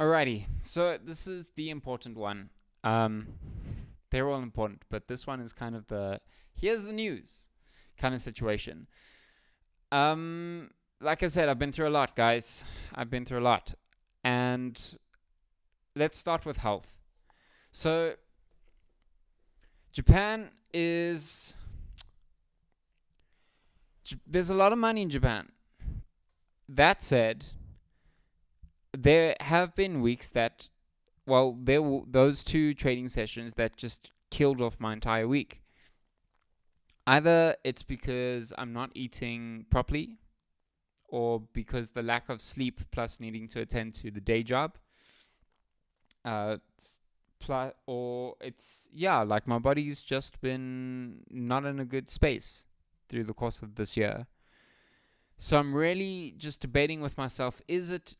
Alrighty, so this is the important one. Um, they're all important, but this one is kind of the here's the news kind of situation. Um, like I said, I've been through a lot, guys. I've been through a lot, and let's start with health. So Japan is there's a lot of money in Japan. That said, there have been weeks that there were those two trading sessions that just killed off my entire week. Either it's because I'm not eating properly, or because the lack of sleep plus needing to attend to the day job. Uh, or it's, yeah, like my body's just been not in a good space through the course of this year. So I'm really just debating with myself: is it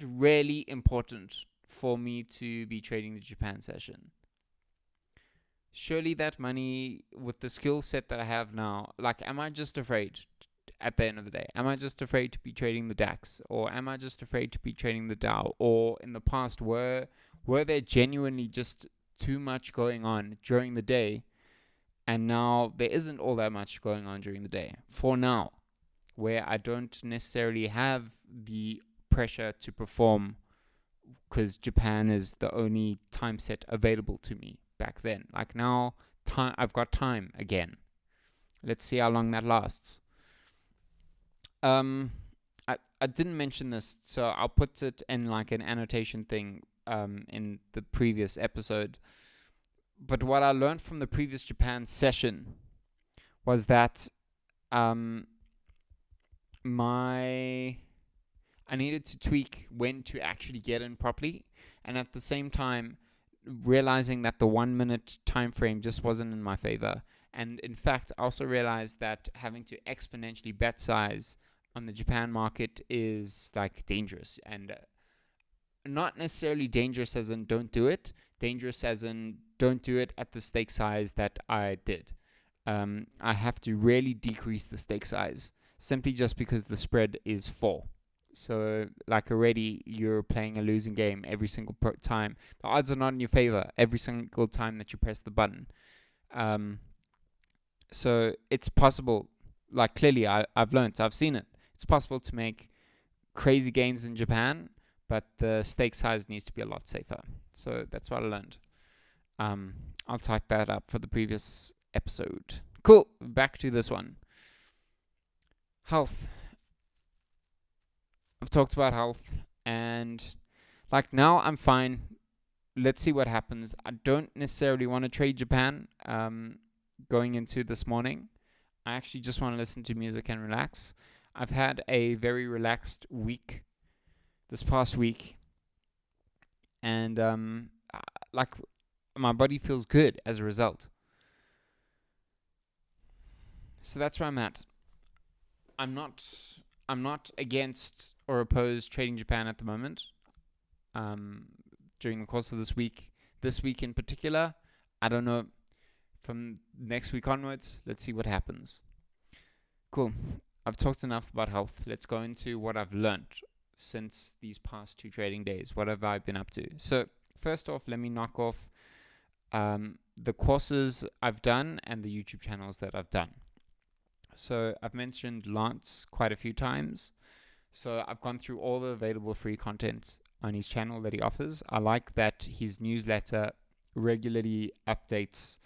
really important for me to be trading the Japan session? Surely that money, with the skill set that I have now, like, am I just afraid at the end of the day? Am I just afraid to be trading the DAX? Or am I just afraid to be trading the Dow? Or in the past, were there genuinely just too much going on during the day, and now there isn't all that much going on during the day? For now, where I don't necessarily have the pressure to perform because Japan is the only time set available to me back then. Like now, I've got time again. Let's see how long that lasts. Um, I didn't mention this, so I'll put it in like an annotation thing in the previous episode. But what I learned from the previous Japan session was that um, my I needed to tweak when to actually get in properly, and at the same time, realizing that the 1 minute time frame just wasn't in my favor. And in fact, I also realized that having to exponentially bet size on the Japan market is like dangerous, and not necessarily dangerous as in don't do it, dangerous as in don't do it at the stake size that I did. I have to really decrease the stake size simply just because the spread is 4. So, like, already you're playing a losing game every single time. The odds are not in your favor every single time that you press the button. Um, so it's possible. Like, clearly, I've learned, I've seen it. It's possible to make crazy gains in Japan, but the stake size needs to be a lot safer. So that's what I learned. Um, I'll type that up for the previous episode. Cool. Back to this one. Health. I've talked about health, and like now I'm fine. Let's see what happens. I don't necessarily want to trade Japan going into this morning. I actually just want to listen to music and relax. I've had a very relaxed week this past week, and like my body feels good as a result. So that's where I'm at. I'm not I'm not against or opposed trading Japan at the moment. Um, During the course of this week in particular, I don't know. From next week onwards, let's see what happens. Cool. I've talked enough about health. Let's go into what I've learned since these past 2 trading days. What have I been up to? So first off, let me knock off the courses I've done and the YouTube channels that I've done. So I've mentioned Lance quite a few times. So I've gone through all the available free content on his channel that he offers. I like that his newsletter regularly updates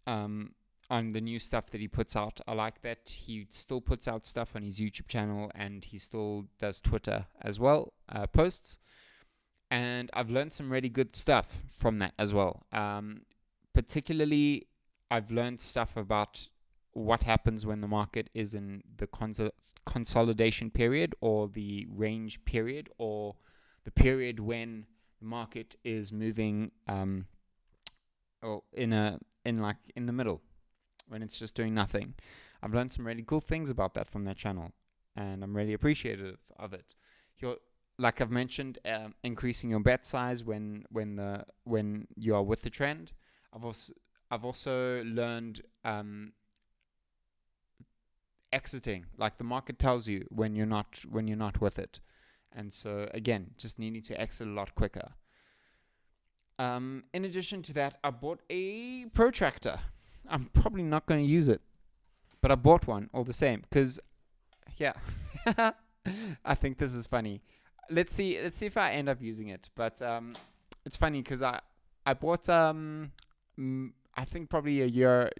on the new stuff that he puts out. I like that he still puts out stuff on his YouTube channel, and he still does Twitter as well, posts. And I've learned some really good stuff from that as well. Particularly, I've learned stuff about what happens when the market is in the consolidation period, or the range period, or the period when the market is moving or in the middle, when it's just doing nothing. I've learned some really cool things about that from that channel, and I'm really appreciative of it. Like I've mentioned, increasing your bet size when you are with the trend. I've also learned exiting. Like, the market tells you when you're not with it, And so again, just needing to exit a lot quicker. In addition to that, I bought a protractor. I'm probably not going to use it, but I bought one all the same because, yeah, I think this is funny. Let's see if I end up using it. But it's funny because I bought I think probably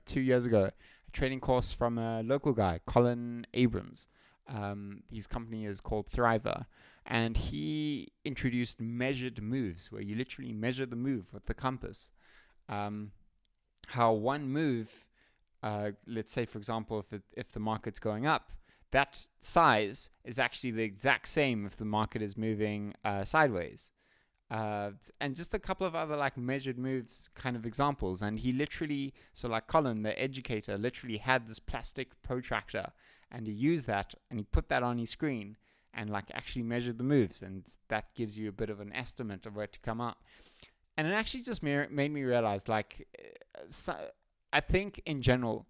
2 years ago, a trading course from a local guy, Colin Abrams. His company is called Thriver, and he introduced measured moves, where you literally measure the move with the compass. Um, how one move, let's say for example, if the market's going up, that size is actually the exact same if the market is moving sideways. And just a couple of other like measured moves kind of examples. And he literally, so like Colin, the educator, literally had this plastic protractor, and he used that and he put that on his screen and like actually measured the moves, and that gives you a bit of an estimate of where to come out. And it actually just made me realize, like, so I think in general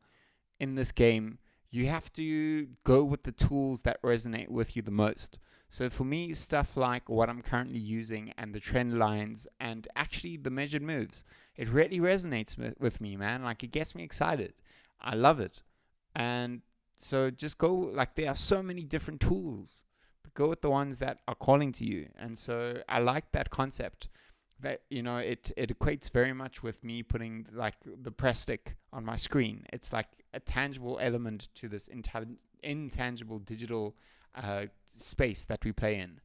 in this game, you have to go with the tools that resonate with you the most. So for me, stuff like what I'm currently using and the trend lines and actually the measured moves, it really resonates with me, man. Like, it gets me excited. I love it. And so just go, like, there are so many different tools, but go with the ones that are calling to you. And so I like that concept, that it equates very much with me putting like the press stick on my screen. It's like a tangible element to this intangible digital space that we play in.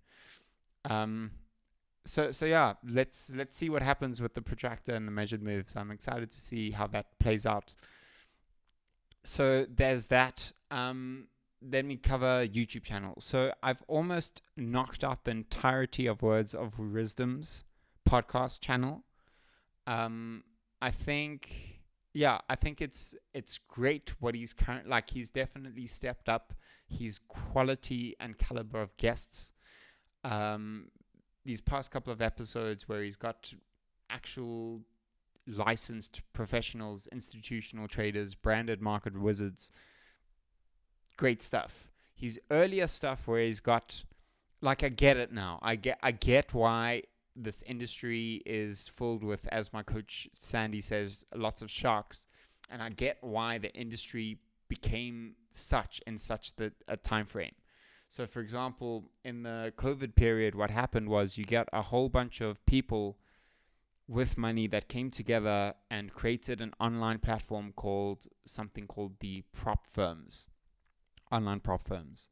So yeah, let's see what happens with the protractor and the measured moves. I'm excited to see how that plays out. So there's that. Then we cover YouTube channel. So I've almost knocked out the entirety of Words of Wisdom's podcast channel. I think, yeah, I think it's great what he's current, like, he's definitely stepped up his quality and caliber of guests. These past couple of episodes where he's got actual licensed professionals, institutional traders, branded market wizards, great stuff. His earlier stuff where he's got, like, I get it now. I get why this industry is filled with, as my coach Sandy says, lots of sharks, and I get why the industry became such in such a time frame. So, for example, in the COVID period, what happened was you got a whole bunch of people with money that came together and created an online platform called the prop firms, online prop firms.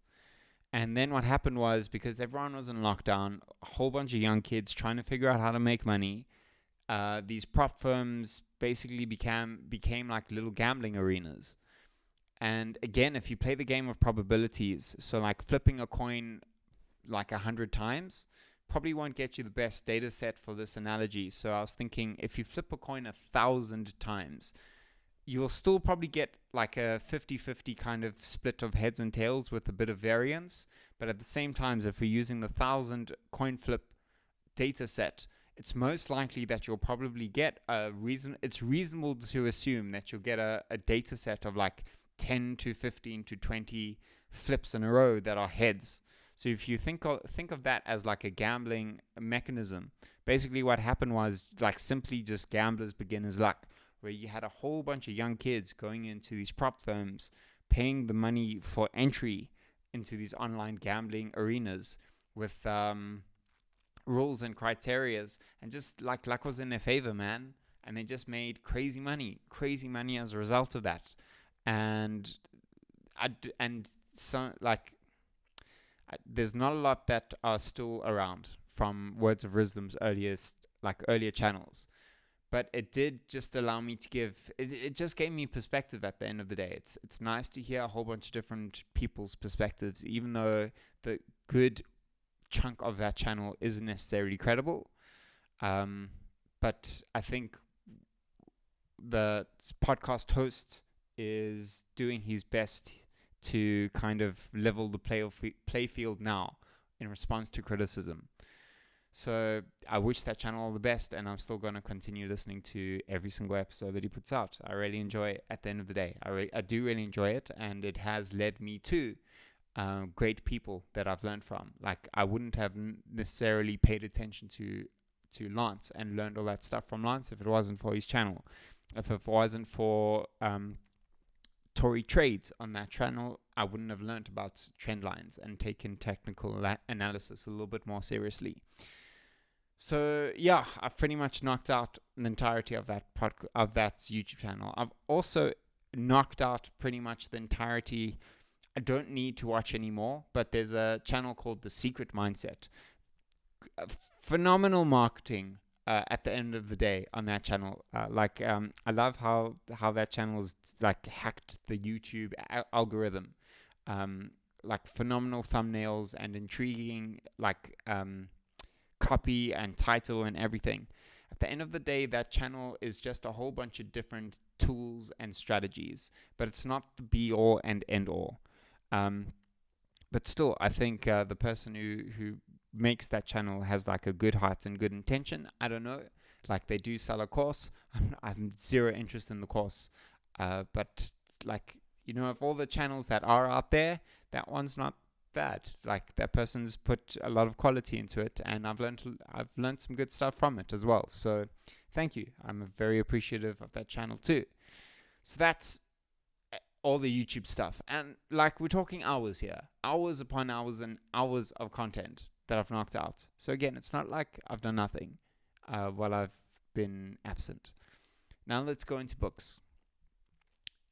And then what happened was, because everyone was in lockdown, a whole bunch of young kids trying to figure out how to make money, these prop firms basically became like little gambling arenas. And again, if you play the game of probabilities, so like flipping a coin like 100 times, probably won't get you the best data set for this analogy. So I was thinking, if you flip a coin 1,000 times, you'll still probably get like a 50-50 kind of split of heads and tails with a bit of variance. But at the same time, if we're using the 1,000 coin flip data set, it's most likely that you'll probably get it's reasonable to assume that you'll get a data set of like 10 to 15 to 20 flips in a row that are heads. So if you think of that as like a gambling mechanism, basically what happened was like simply just gamblers beginner's luck, where you had a whole bunch of young kids going into these prop firms, paying the money for entry into these online gambling arenas with rules and criterias, and just like luck was in their favor, man. And they just made crazy money as a result of that. And there's not a lot that are still around from Words of Wisdom's earlier channels. But it did just allow me to it just gave me perspective at the end of the day. It's nice to hear a whole bunch of different people's perspectives, even though the good chunk of that channel isn't necessarily credible. But I think the podcast host is doing his best to kind of level the play field now in response to criticism. So I wish that channel all the best, and I'm still going to continue listening to every single episode that he puts out. I really enjoy it at the end of the day. I do really enjoy it, and it has led me to great people that I've learned from. Like, I wouldn't have necessarily paid attention to Lance and learned all that stuff from Lance if it wasn't for his channel. If it wasn't for Tory Trades on that channel, I wouldn't have learned about trend lines and taken technical analysis a little bit more seriously. So yeah, I've pretty much knocked out the entirety of that YouTube channel. I've also knocked out pretty much the entirety. I don't need to watch anymore, but there's a channel called The Secret Mindset. Phenomenal marketing at the end of the day on that channel. I love how that channel's like hacked the YouTube algorithm. Like phenomenal thumbnails and intriguing copy and title and everything. At the end of the day, that channel is just a whole bunch of different tools and strategies, but it's not the be all and end all. But still, I think the person who makes that channel has like a good heart and good intention. I don't know, like they do sell a course. I'm zero interest in the course, but like, you know, of all the channels that are out there, that one's not bad. Like, that person's put a lot of quality into it, and I've learned some good stuff from it as well. So thank you. I'm very appreciative of that channel too. So that's all the YouTube stuff, and like, we're talking hours here, hours upon hours and hours of content that I've knocked out. So again, it's not like I've done nothing while I've been absent. Now let's go into books.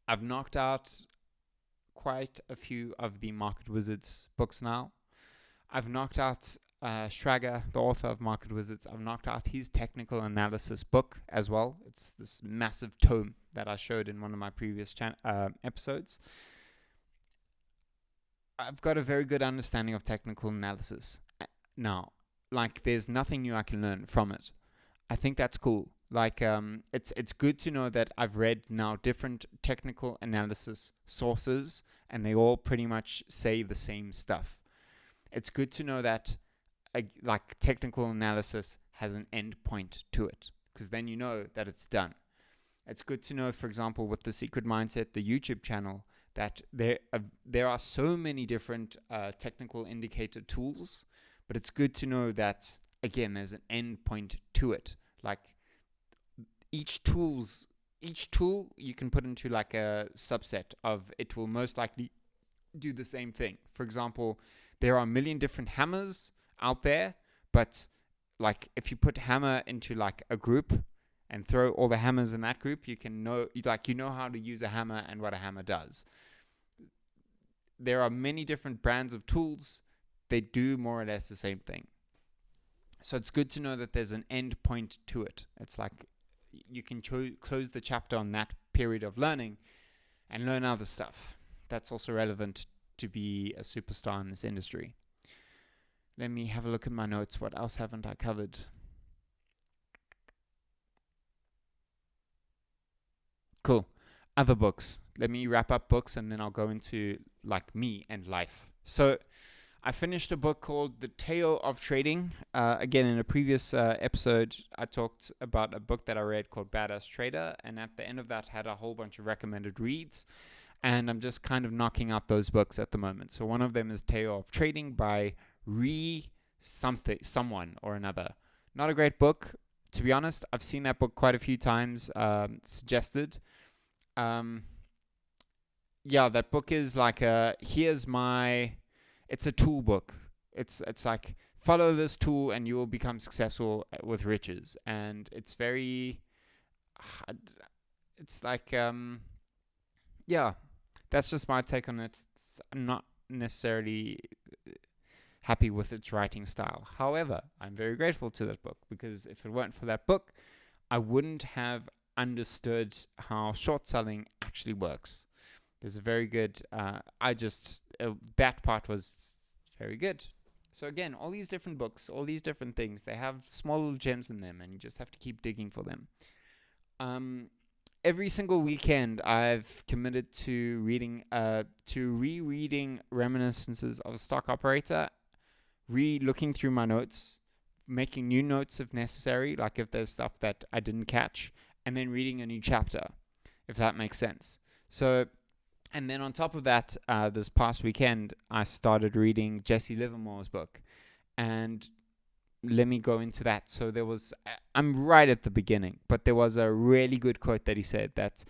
I've knocked out quite a few of the Market Wizards books now. I've knocked out Schrager, the author of Market Wizards. I've knocked out his technical analysis book as well. It's this massive tome that I showed in one of my previous episodes. I've got a very good understanding of technical analysis now. Like, there's nothing new I can learn from it. I think that's cool. Like, it's good to know that I've read now different technical analysis sources, and they all pretty much say the same stuff. It's good to know that like, technical analysis has an end point to it, because then you know that it's done. It's good to know, for example, with The Secret Mindset, the YouTube channel, that there are so many different technical indicator tools, but it's good to know that, again, there's an end point to it. Like, each tool you can put into like a subset of, it will most likely do the same thing. For example, there are a million different hammers out there, but like, if you put hammer into like a group and throw all the hammers in that group, you know how to use a hammer and what a hammer does. There are many different brands of tools. They do more or less the same thing. So it's good to know that there's an end point to it. It's like, you can close the chapter on that period of learning and learn other stuff. That's also relevant to be a superstar in this industry. Let me have a look at my notes. What else haven't I covered? Cool. Other books. Let me wrap up books, and then I'll go into like me and life. So I finished a book called The Tao of Trading. Again, in a previous episode, I talked about a book that I read called Badass Trader, and at the end of that had a whole bunch of recommended reads, and I'm just kind of knocking out those books at the moment. So one of them is Tao of Trading by someone or another. Not a great book, to be honest. I've seen that book quite a few times suggested. Yeah, that book is like it's a tool book. It's like, follow this tool and you will become successful with riches. And it's very, it's like, yeah, that's just my take on it. I'm not necessarily happy with its writing style. However, I'm very grateful to that book, because if it weren't for that book, I wouldn't have understood how short selling actually works. There's a very good, that part was very good. So again, all these different books, all these different things, they have small little gems in them, and you just have to keep digging for them. Every single weekend, I've committed to rereading Reminiscences of a Stock Operator, looking through my notes, making new notes if necessary, like if there's stuff that I didn't catch, and then reading a new chapter, if that makes sense. So And then on top of that, this past weekend, I started reading Jesse Livermore's book. And let me go into that. So I'm right at the beginning, but there was a really good quote that he said that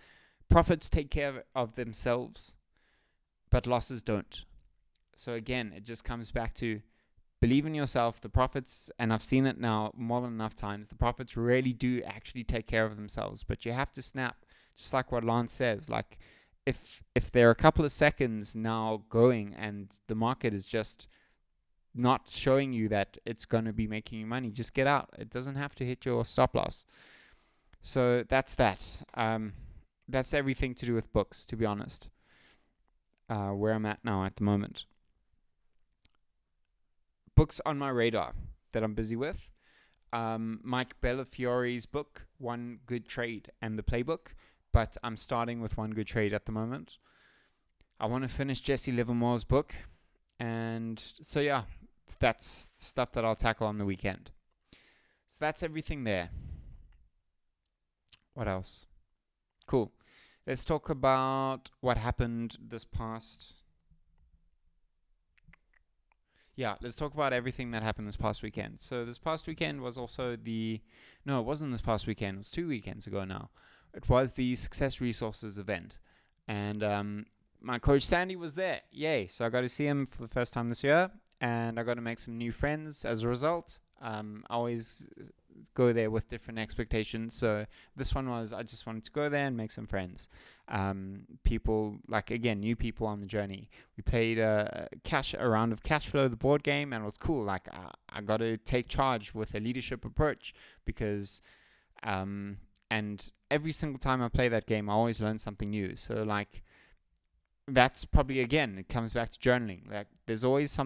profits take care of themselves, but losses don't. So again, it just comes back to believe in yourself. The profits, and I've seen it now more than enough times, the profits really do actually take care of themselves, but you have to snap, just like what Lance says. Like, if there are a couple of seconds now going and the market is just not showing you that it's going to be making you money, just get out. It doesn't have to hit your stop loss. So that's that. That's everything to do with books, to be honest, where I'm at now at the moment. Books on my radar that I'm busy with. Mike Bellafiore's book, One Good Trade and the Playbook, but I'm starting with One Good Trade at the moment. I want to finish Jesse Livermore's book, and so yeah, that's stuff that I'll tackle on the weekend. So that's everything there. What else? Cool. Let's talk about what happened this past. Yeah, let's talk about everything that happened this past weekend. So this past weekend was also no, it wasn't this past weekend. It was 2 weekends ago now. It was the Success Resources event, and my coach Sandy was there. Yay! So I got to see him for the first time this year, and I got to make some new friends as a result. I always go there with different expectations. So this one was, I just wanted to go there and make some friends. People, like, again, new people on the journey. We played a round of Cash Flow, the board game, and it was cool. Like, I got to take charge with a leadership approach because, and every single time I play that game, I always learn something new. So, like, that's probably, again, it comes back to journaling. Like, there's always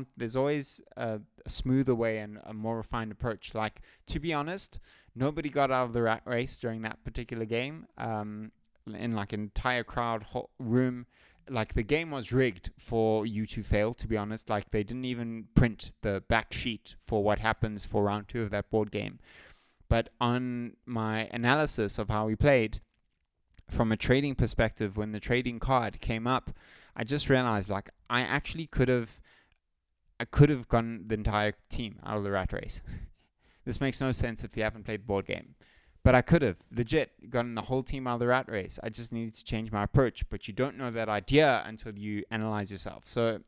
a smoother way and a more refined approach. Like, to be honest, nobody got out of the rat race during that particular game. In like an entire crowd room, like, the game was rigged for you to fail, to be honest. Like, they didn't even print the back sheet for what happens for round 2 of that board game. But on my analysis of how we played, from a trading perspective, when the trading card came up, I just realized, like, I could have gone the entire team out of the rat race. This makes no sense if you haven't played the board game. But I could have legit gotten the whole team out of the rat race. I just needed to change my approach. But you don't know that idea until you analyze yourself. So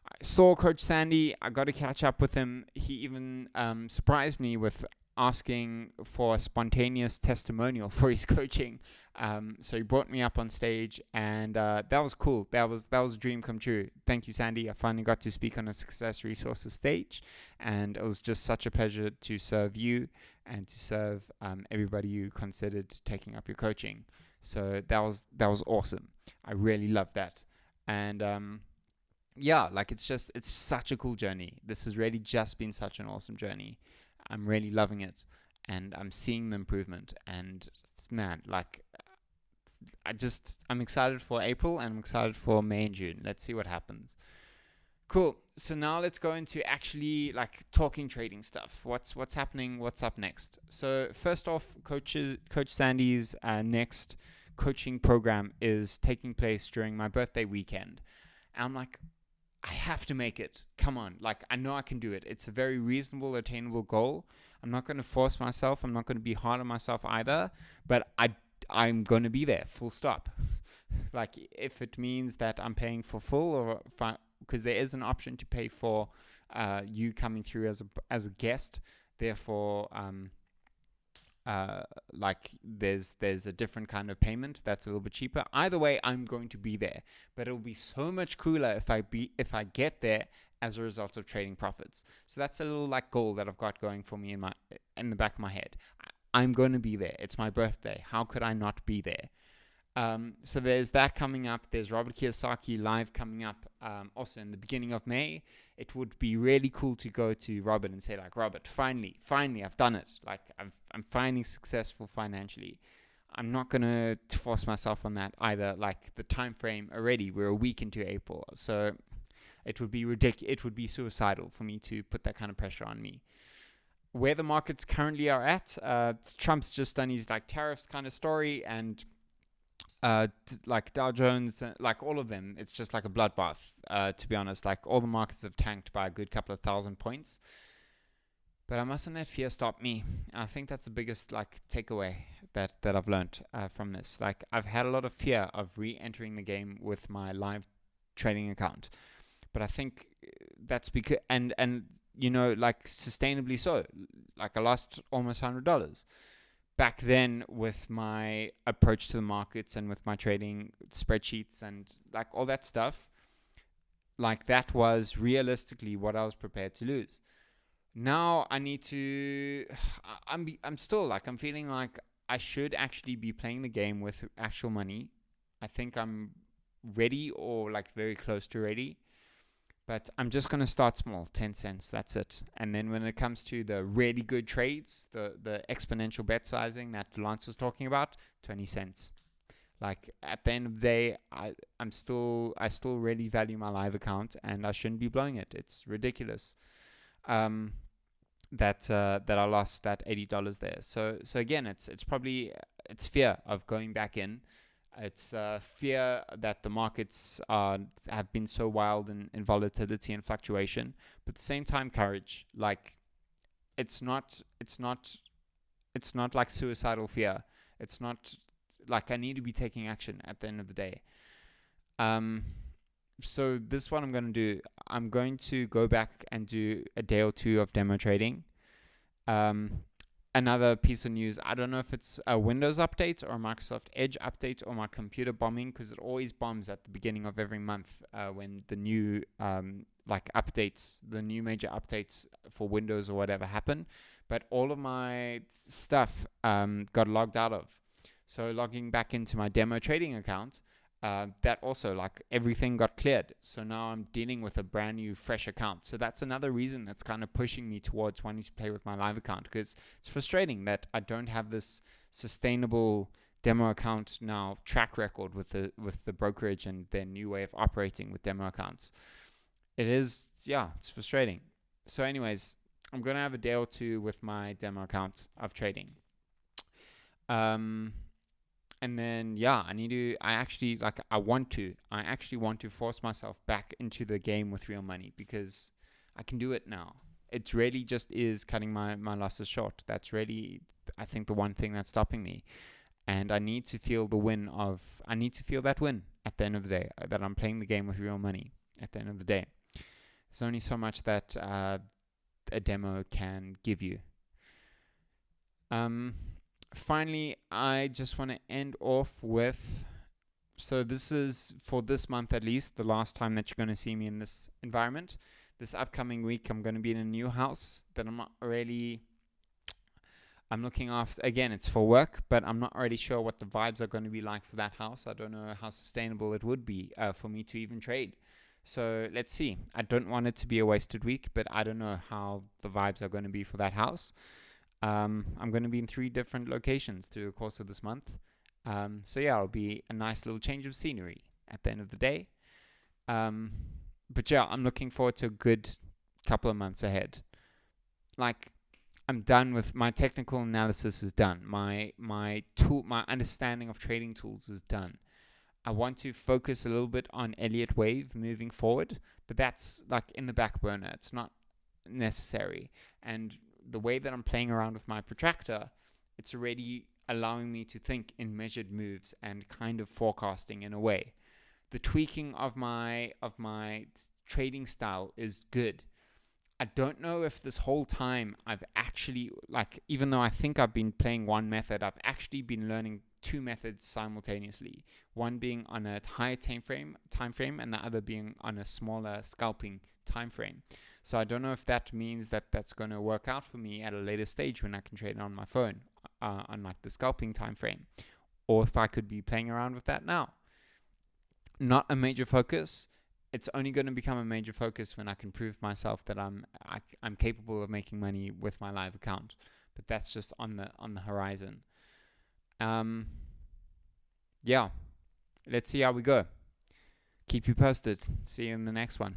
I saw Coach Sandy. I got to catch up with him. He even surprised me with asking for a spontaneous testimonial for his coaching. So he brought me up on stage, and that was cool. That was a dream come true. Thank you, Sandy. I finally got to speak on a Success Resources stage, and it was just such a pleasure to serve you and to serve everybody you considered taking up your coaching. So that was awesome. I really loved that, and yeah, like, it's such a cool journey. This has really just been such an awesome journey. I'm really loving it, and I'm seeing the improvement. And man, like, I'm excited for April, and I'm excited for May and June. Let's see what happens. Cool. So now let's go into actually, like, talking trading stuff. What's happening? What's up next? So first off, Coach Sandy's next coaching program is taking place during my birthday weekend. And I'm like, I have to make it. Come on. Like, I know I can do it. It's a very reasonable, attainable goal. I'm not going to force myself. I'm not going to be hard on myself either. But I'm going to be there, full stop. Like, if it means that I'm paying for full, or because there is an option to pay for you coming through as a guest. Therefore, like, there's a different kind of payment that's a little bit cheaper. Either way, I'm going to be there, but it'll be so much cooler if I get there as a result of trading profits. So that's a little, like, goal that I've got going for me in the back of my head. I'm going to be there. It's my birthday. How could I not be there? So there's that coming up. There's Robert Kiyosaki live coming up also in the beginning of May. It would be really cool to go to Robert and say, like, Robert, finally, I've done it. Like, I'm finally successful financially. I'm not going to force myself on that either. Like, the time frame already, we're a week into April. So it would be ridiculous. It would be suicidal for me to put that kind of pressure on me. Where the markets currently are at, Trump's just done his, like, tariffs kind of story, and like Dow Jones, like all of them, it's just like a bloodbath. To be honest, like all the markets have tanked by a good couple of thousand points. But I mustn't let fear stop me. I think that's the biggest like takeaway that I've learned from this. Like I've had a lot of fear of re-entering the game with my live trading account, but I think that's because and like sustainably so. Like I lost almost $100 back then with my approach to the markets and with my trading spreadsheets and like all that stuff. Like that was realistically what I was prepared to lose. Now I need to. I'm still like I'm feeling like I should actually be playing the game with actual money. I think I'm ready or like very close to ready. But I'm just gonna start small, 10 cents. That's it. And then when it comes to the really good trades, the exponential bet sizing that Lance was talking about, 20 cents. Like at the end of the day, I still really value my live account, and I shouldn't be blowing it. It's ridiculous. Um, that I lost that $80 there. So again, it's probably it's fear of going back in. It's fear that the markets have been so wild in volatility and fluctuation, but at the same time, courage. Like it's not it's not it's not like suicidal fear. It's not like I need to be taking action at the end of the day. Um, so this is what I'm going to do. I'm going to go back and do a day or two of demo trading. Um, Another piece of news. I don't know if it's a Windows update or a Microsoft Edge update or my computer bombing, because it always bombs at the beginning of every month when the new like updates, the new major updates for Windows or whatever happen. But all of my stuff got logged out of. So logging back into my demo trading account, that also like everything got cleared. So now I'm dealing with a brand new fresh account. So that's another reason that's kind of pushing me towards wanting to play with my live account, because it's frustrating that I don't have this sustainable demo account now track record with the brokerage and their new way of operating with demo accounts. It is, yeah, it's frustrating. So anyways, I'm gonna have a day or two with my demo account of trading. Um, and then yeah, I actually want to force myself back into the game with real money, because I can do it now. It really just is cutting my losses short. That's really, I think, the one thing that's stopping me. And I need to feel that win at the end of the day, that I'm playing the game with real money at the end of the day. There's only so much that a demo can give you. Finally, I just want to end off with, so this is, for this month at least, the last time that you're going to see me in this environment. This upcoming week, I'm going to be in a new house that I'm looking after. Again, it's for work, but I'm not really sure what the vibes are going to be like for that house. I don't know how sustainable it would be for me to even trade. So let's see. I don't want it to be a wasted week, but I don't know how the vibes are going to be for that house. I'm going to be in 3 different locations through the course of this month. So yeah, it'll be a nice little change of scenery at the end of the day. But yeah, I'm looking forward to a good couple of months ahead. Like, I'm done with my technical analysis is done. My understanding of trading tools is done. I want to focus a little bit on Elliott Wave moving forward, but that's like in the back burner. It's not necessary. And the way that I'm playing around with my protractor, it's already allowing me to think in measured moves and kind of forecasting in a way. The tweaking of my trading style is good. I don't know if this whole time I've actually, like, even though I think I've been playing one method, I've actually been learning 2 methods simultaneously. One being on a higher time frame, and the other being on a smaller scalping time frame. So I don't know if that means that that's going to work out for me at a later stage when I can trade on my phone on like the scalping time frame, or if I could be playing around with that now. Not a major focus. It's only going to become a major focus when I can prove myself that I'm capable of making money with my live account. But that's just on the horizon. Yeah, let's see how we go. Keep you posted. See you in the next one.